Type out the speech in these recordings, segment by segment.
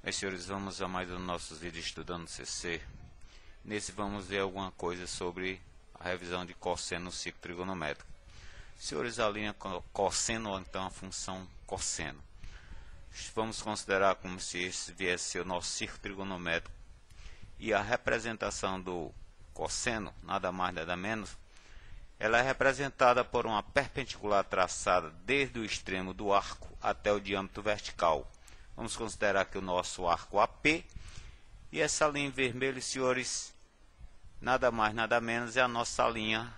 Bem, senhores, vamos a mais um dos nossos vídeos estudando CC. Nesse vamos ver alguma coisa sobre a revisão de cosseno no ciclo trigonométrico. Senhores, a linha cosseno, ou então a função cosseno. Vamos considerar como se esse viesse ser o nosso ciclo trigonométrico. E a representação do cosseno, nada mais nada menos, ela é representada por uma perpendicular traçada desde o extremo do arco até o diâmetro vertical. Vamos considerar que o nosso arco AP, e essa linha em vermelho, senhores, nada mais nada menos é a nossa linha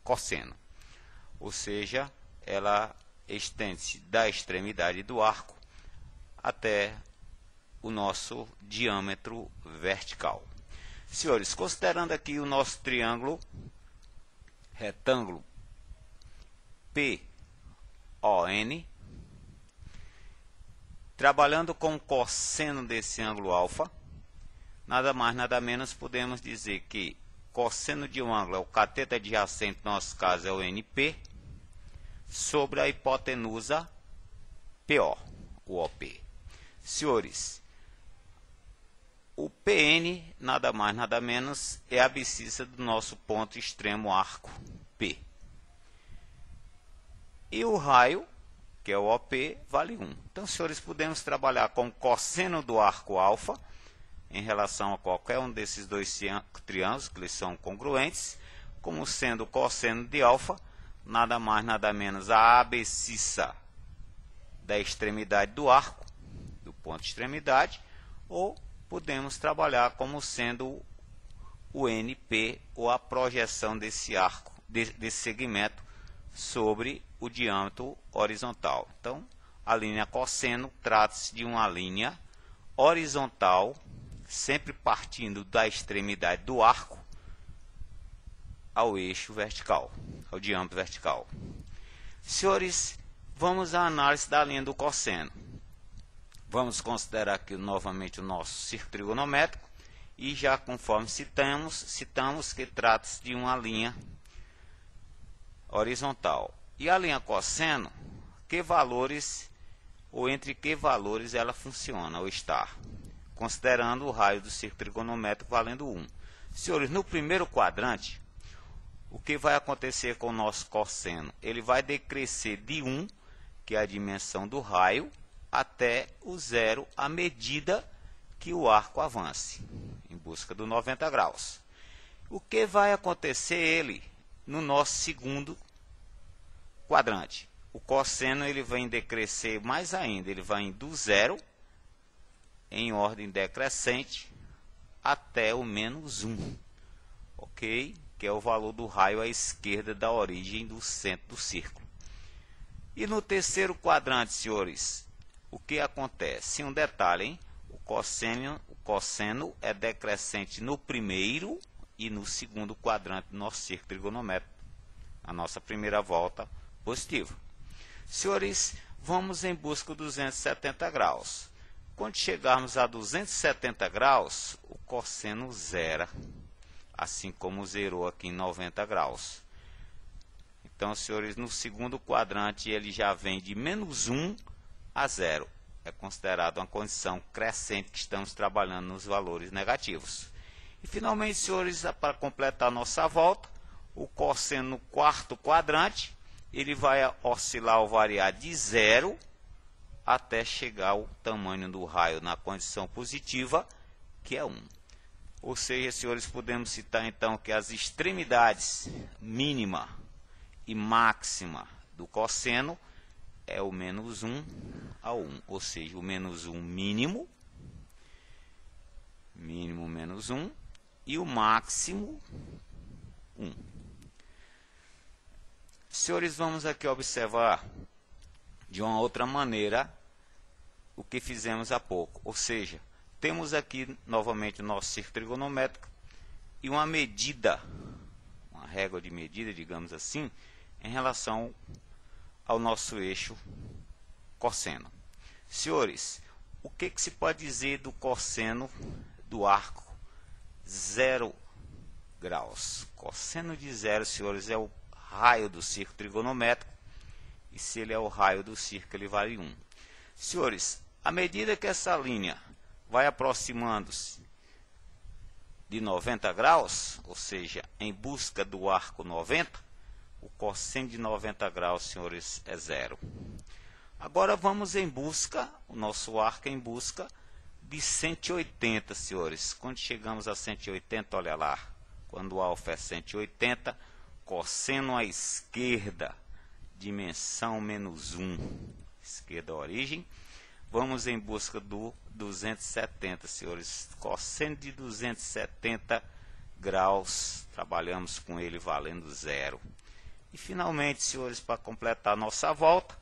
cosseno. Ou seja, ela estende-se da extremidade do arco até o nosso diâmetro vertical. Senhores, considerando aqui o nosso triângulo retângulo PON, trabalhando com o cosseno desse ângulo alfa, nada mais nada menos podemos dizer que cosseno de um ângulo é o cateto adjacente, no nosso caso é o NP, sobre a hipotenusa PO, o OP. Senhores, o PN nada mais nada menos é a abscissa do nosso ponto extremo arco P. E o raio, que é o OP, vale 1. Então, senhores, podemos trabalhar com o cosseno do arco alfa em relação a qualquer um desses dois triângulos, que eles são congruentes, como sendo o cosseno de alfa, nada mais nada menos a abscissa da extremidade do arco, do ponto de extremidade, ou podemos trabalhar como sendo o NP, ou a projeção desse arco, desse segmento, sobre o diâmetro horizontal. Então, a linha cosseno trata-se de uma linha horizontal, sempre partindo da extremidade do arco ao eixo vertical, ao diâmetro vertical. Senhores, vamos à análise da linha do cosseno. Vamos considerar aqui novamente o nosso círculo trigonométrico e já conforme citamos que trata-se de uma linha horizontal. E a linha cosseno, que valores ou entre que valores ela funciona ou está? Considerando o raio do círculo trigonométrico valendo 1. Senhores, no primeiro quadrante, o que vai acontecer com o nosso cosseno? Ele vai decrescer de 1, que é a dimensão do raio, até o 0 à medida que o arco avance, em busca do 90 graus. O que vai acontecer ele no nosso segundo quadrante? O cosseno ele vai decrescer mais ainda, ele vai do 0 em ordem decrescente até o menos 1, ok? Que é o valor do raio à esquerda da origem do centro do círculo. E no terceiro quadrante, senhores, o que acontece? Um detalhe, hein? O cosseno é decrescente no primeiro e no segundo quadrante do nosso círculo trigonométrico, a nossa primeira volta positiva. Senhores, vamos em busca dos 270 graus. Quando chegarmos a 270 graus, o cosseno zera, assim como zerou aqui em 90 graus. Então, senhores, no segundo quadrante ele já vem de menos 1 a 0. É considerado uma condição crescente que estamos trabalhando nos valores negativos. E finalmente, senhores, para completar nossa volta, o cosseno no quarto quadrante, ele vai oscilar ou variar de 0 até chegar ao tamanho do raio na condição positiva, que é 1. Ou seja, senhores, podemos citar então que as extremidades mínima e máxima do cosseno é o menos 1 a 1. Ou seja, o menos 1 mínimo menos 1, e o máximo 1. Senhores, vamos aqui observar de uma outra maneira o que fizemos há pouco. Ou seja, temos aqui novamente o nosso círculo trigonométrico e uma medida, uma régua de medida, digamos assim, em relação ao nosso eixo cosseno. Senhores, o que se pode dizer do cosseno do arco 0 graus? Cosseno de 0, senhores, é o raio do círculo trigonométrico, e se ele é o raio do círculo, ele vale 1. Senhores, À medida que essa linha vai aproximando-se de 90 graus, ou seja, em busca do arco 90, o cosseno de 90 graus, senhores, é zero. Agora vamos em busca, o nosso arco é em busca de 180, senhores. Quando chegamos a 180, olha lá, quando o alfa é 180, cosseno à esquerda, dimensão menos 1, esquerda origem. Vamos em busca do 270, senhores. Cosseno de 270 graus, trabalhamos com ele valendo zero. E finalmente, senhores, para completar nossa volta,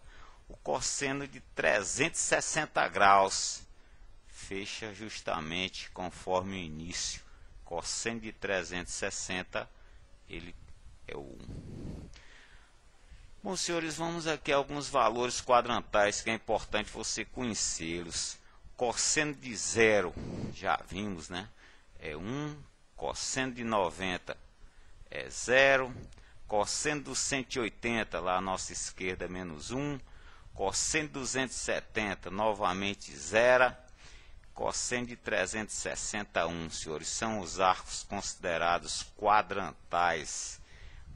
o cosseno de 360 graus fecha justamente conforme o início. Cosseno de 360, ele é o 1. Bom, senhores, vamos aqui a alguns valores quadrantais que é importante você conhecê-los. Cosseno de zero, já vimos, né? É 1. Cosseno de 90 é 0. Cosseno dos 180, lá à nossa esquerda, menos 1. Cosseno de 270, novamente 0. Cosseno de 360, 1, senhores. São os arcos considerados quadrantais.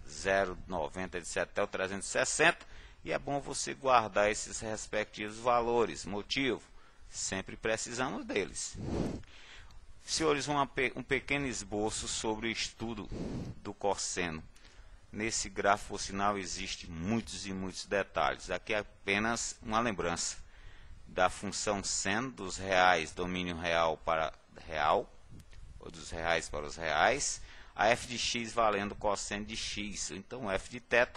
0, 90, etc. até o 360. E é bom você guardar esses respectivos valores. Motivo? Sempre precisamos deles. Senhores, um pequeno esboço sobre o estudo do cosseno. Nesse gráfico, por sinal, existe muitos e muitos detalhes. Aqui é apenas uma lembrança da função seno dos reais, domínio real para real, ou dos reais para os reais, a f de x valendo cosseno de x, então f de θ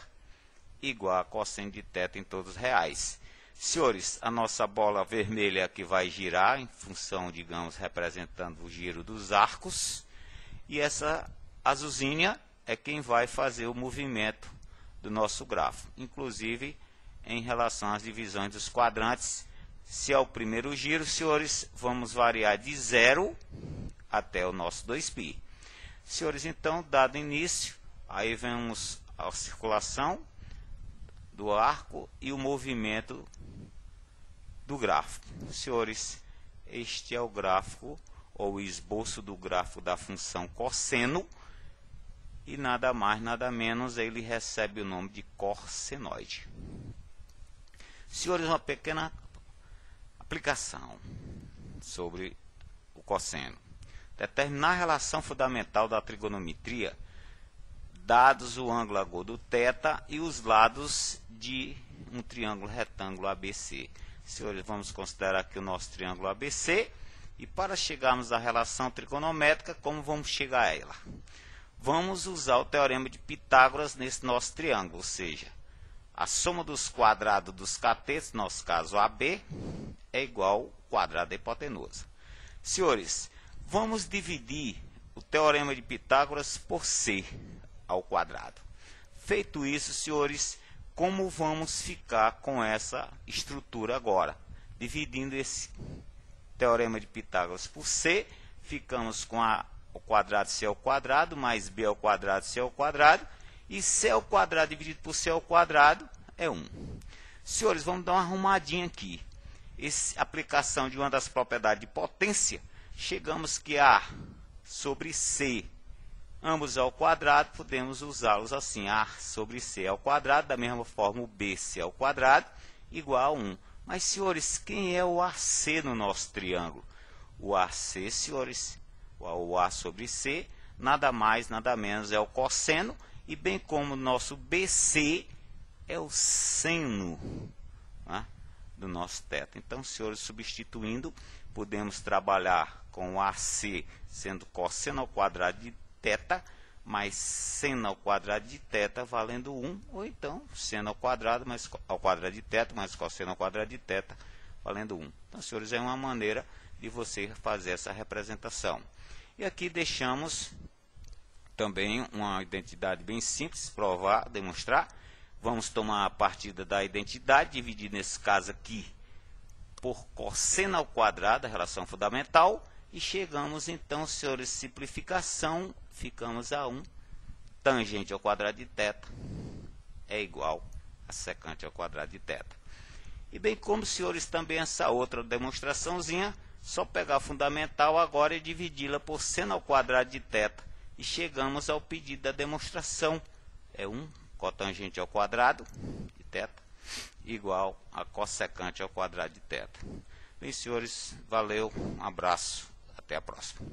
igual a cosseno de θ em todos os reais. Senhores, a nossa bola vermelha que vai girar em função, digamos, representando o giro dos arcos, e essa azulzinha é quem vai fazer o movimento do nosso gráfico, inclusive em relação às divisões dos quadrantes. Se é o primeiro giro, senhores, vamos variar de 0 até o nosso 2π. Senhores, então, dado início, aí vemos a circulação do arco e o movimento do gráfico. Senhores, este é o gráfico, ou o esboço do gráfico da função cosseno, e nada mais, nada menos, ele recebe o nome de cossenoide. Senhores, uma pequena aplicação sobre o cosseno. Determinar a relação fundamental da trigonometria, dados o ângulo agudo θ e os lados de um triângulo retângulo ABC. Senhores, vamos considerar aqui o nosso triângulo ABC, e para chegarmos à relação trigonométrica, como vamos chegar a ela? Vamos usar o teorema de Pitágoras nesse nosso triângulo, ou seja, a soma dos quadrados dos catetos, no nosso caso AB, é igual ao quadrado da hipotenusa. Senhores, vamos dividir o teorema de Pitágoras por c ao quadrado. Feito isso, senhores, como vamos ficar com essa estrutura agora? Dividindo esse teorema de Pitágoras por c, ficamos com o quadrado c ao quadrado, mais b ao quadrado c ao quadrado, e c ao quadrado dividido por c ao quadrado é 1. Senhores, vamos dar uma arrumadinha aqui. Essa aplicação de uma das propriedades de potência, chegamos que A sobre C, ambos ao quadrado, podemos usá-los assim, A sobre C ao quadrado, da mesma forma o BC ao quadrado, igual a 1. Mas, senhores, quem é o AC no nosso triângulo? O AC, senhores, o A sobre C, nada mais, nada menos é o cosseno, e bem como o nosso BC é o seno, né, do nosso θ. Então, senhores, substituindo, podemos trabalhar com o AC sendo cosseno ao quadrado de θ, mais seno ao quadrado de θ valendo 1, ou então seno ao quadrado de θ mais cosseno ao quadrado de θ valendo 1. Então, senhores, é uma maneira de você fazer essa representação. E aqui deixamos também uma identidade bem simples, provar, demonstrar. Vamos tomar a partida da identidade, dividir nesse caso aqui por cosseno ao quadrado, a relação fundamental, e chegamos então, senhores, simplificação, ficamos a 1, tangente ao quadrado de θ é igual a secante ao quadrado de θ. E bem como, senhores, também essa outra demonstraçãozinha, só pegar a fundamental agora e dividi-la por seno ao quadrado de θ. E chegamos ao pedido da demonstração. É 1 cotangente ao quadrado de θ igual a cossecante ao quadrado de θ. Bem, senhores, valeu, um abraço, até a próxima.